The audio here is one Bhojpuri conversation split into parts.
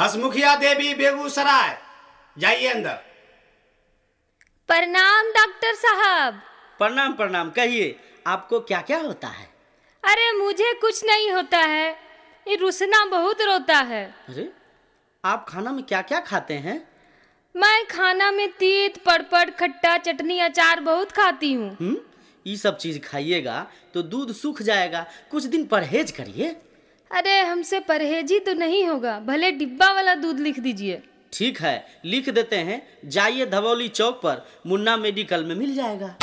हसमुखिया देवी बेगूसराय, जाइए अंदर। प्रणाम डॉक्टर साहब। प्रणाम प्रणाम, कहिए आपको क्या क्या होता है? अरे मुझे कुछ नहीं होता है, ये रुसना बहुत रोता है। अरे आप खाना में क्या क्या खाते हैं? मैं खाना में तीत, पड़पड़, खट्टा, चटनी, अचार बहुत खाती हूँ। ये सब चीज खाइएगा तो दूध सूख जाएगा, कुछ दिन परहेज करिए। अरे हमसे परहेजी तो नहीं होगा, भले डिब्बा वाला दूध लिख दीजिए। ठीक है, लिख देते हैं। जाइए धवौली चौक पर मुन्ना मेडिकल में मिल जाएगा।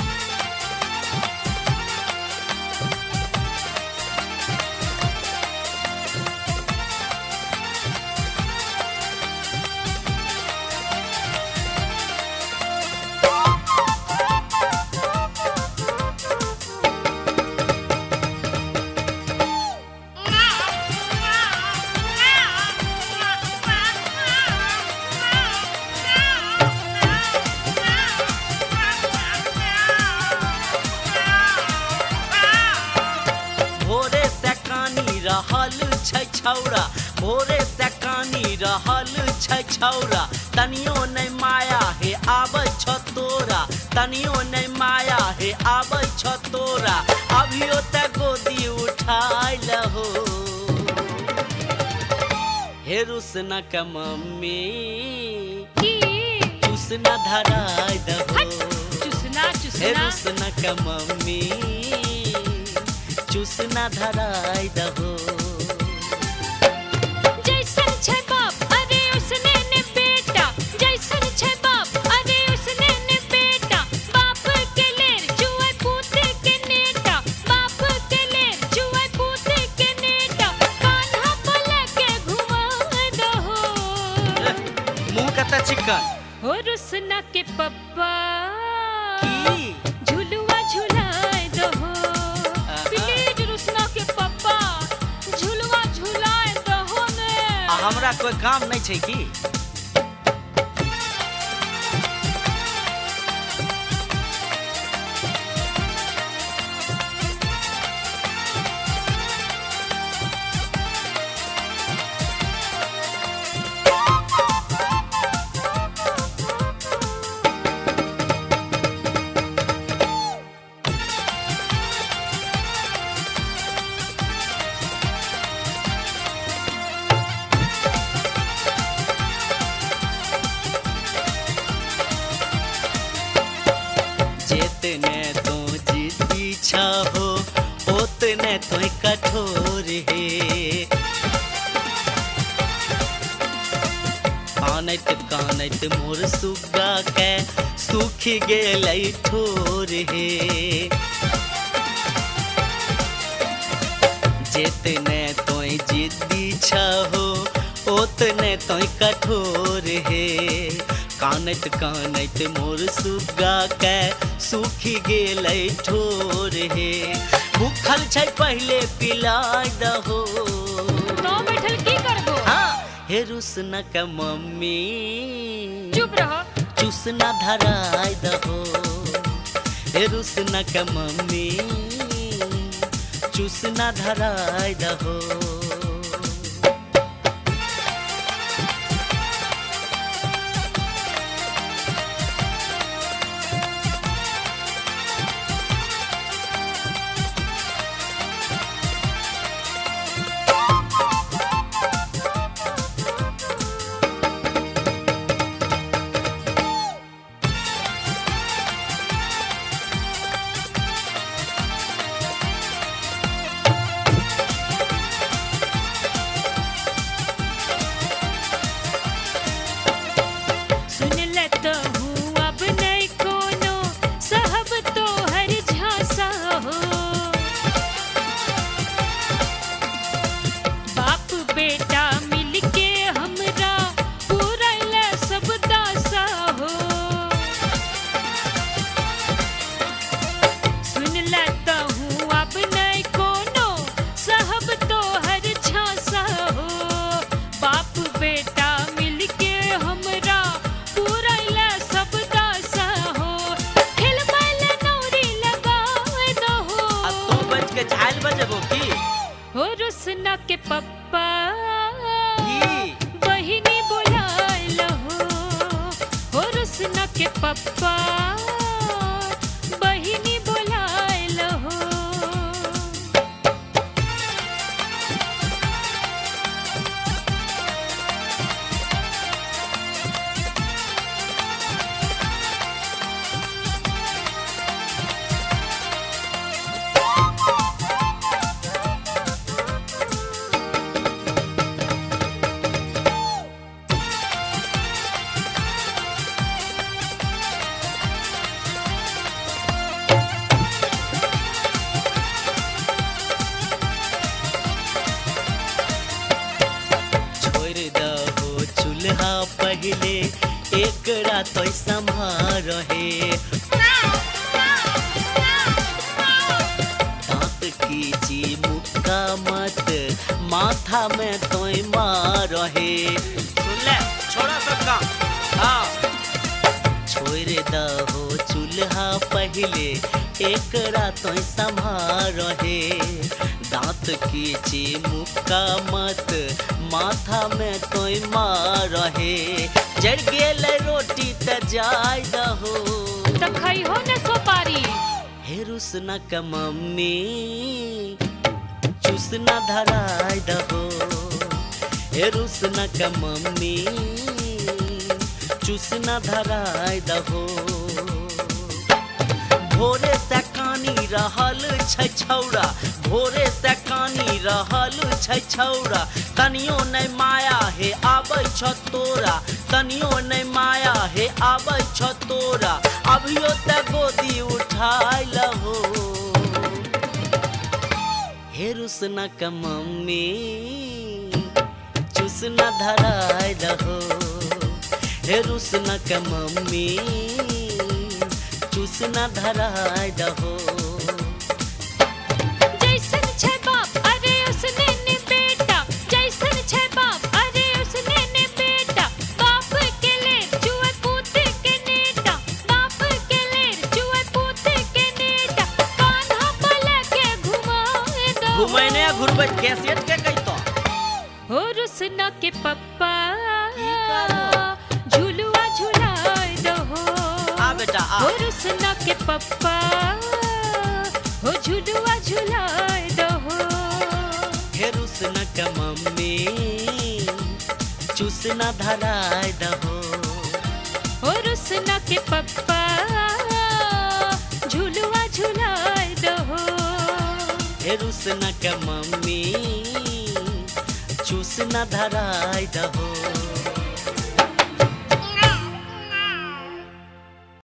छौरा भोरे से कानी रहल छै छौरा, तनियो नहीं माया हे आबै छ तोरा, तनियो नहीं माया हे आबै छ तोरा, अभियो ते गोदी उठाई लहो हे रुसना के मम्मी चुसना धराई दहो, चुसना चुसना हे रुसना के मम्मी चुसना धराई दहो। चिकन हो रुसना के पप्पा झुलुआ झुलाए दहो, प्लीज रुसना के पप्पा झुलुआ झुलाए दहो ने। हमरा कोई काम नहीं छै की? जितने तो जिद्दी छहो उतने तो कठोर है, कानैत कानैत मोर सुग्गा के सूख गेलै ठोर है, जितने तो जिद्दी छहो उतने तो कठोर है, कानैत कानैत मोर सुग्गा के सूखी गेलै ठोर हे, भूखल छै पहले पिलाय दहो। तो बैठल की करबो? हाँ हे रुसना के मम्मी चुप रहो, चुसना धराय दहो, हे रुसना के मम्मी चुसना धराय दहो। पप्पा बहिनी बोलायल हो। पहले एकरा तो संभार है दांत कीची मुक्का मत माथा में तो मार है। सुन ले छोड़ा सब काम। हाँ छोड़ दहो चूल्हा पहले एकरा तो संभार है दांत कीची मुक्का मत माथा में तो मार है। जड़ गेल रोटी त जाय दहो त खई हो न सोपारी। हे रुसना का मम्मी चूसना धराय दहो। हे रुसना का मम्मी चूसना धराय दहो। भोरे से कानी रहल छै छौरा भोरे से कानी रहल छै छौरा तनियो नहीं माया हे आबै छ तोरा तनियो नहीं माया हे आबै छ तोरा अभियो त गोदी उठाय लहो। हे रुसना का मम्मी चूसना धराय दहो। हे रुसना का मम्मी चूसना धराय दहो। जैसन छै बाप अरे उसने ने बेटा जैसन छै बाप अरे उसने ने बेटा बाप के ले जुए पूते के नेटा बाप के ले जुए पूते के नेटा कान्हा पले के घुमाए दो। घुमैने घुरबै कैसेट के कहितो हो रुसना के पप्पा झुलुआ झुलाए दो। आ बेटा आ हो रुसना के पप्पा हो झुलुआ झुलाए दहो। हे रुसना का मम्मी चूसना धराय दहो। हो रुसना के पप्पा झुलुआ झुलाए दहो। हे रुसना का मम्मी चूसना धराय दहो।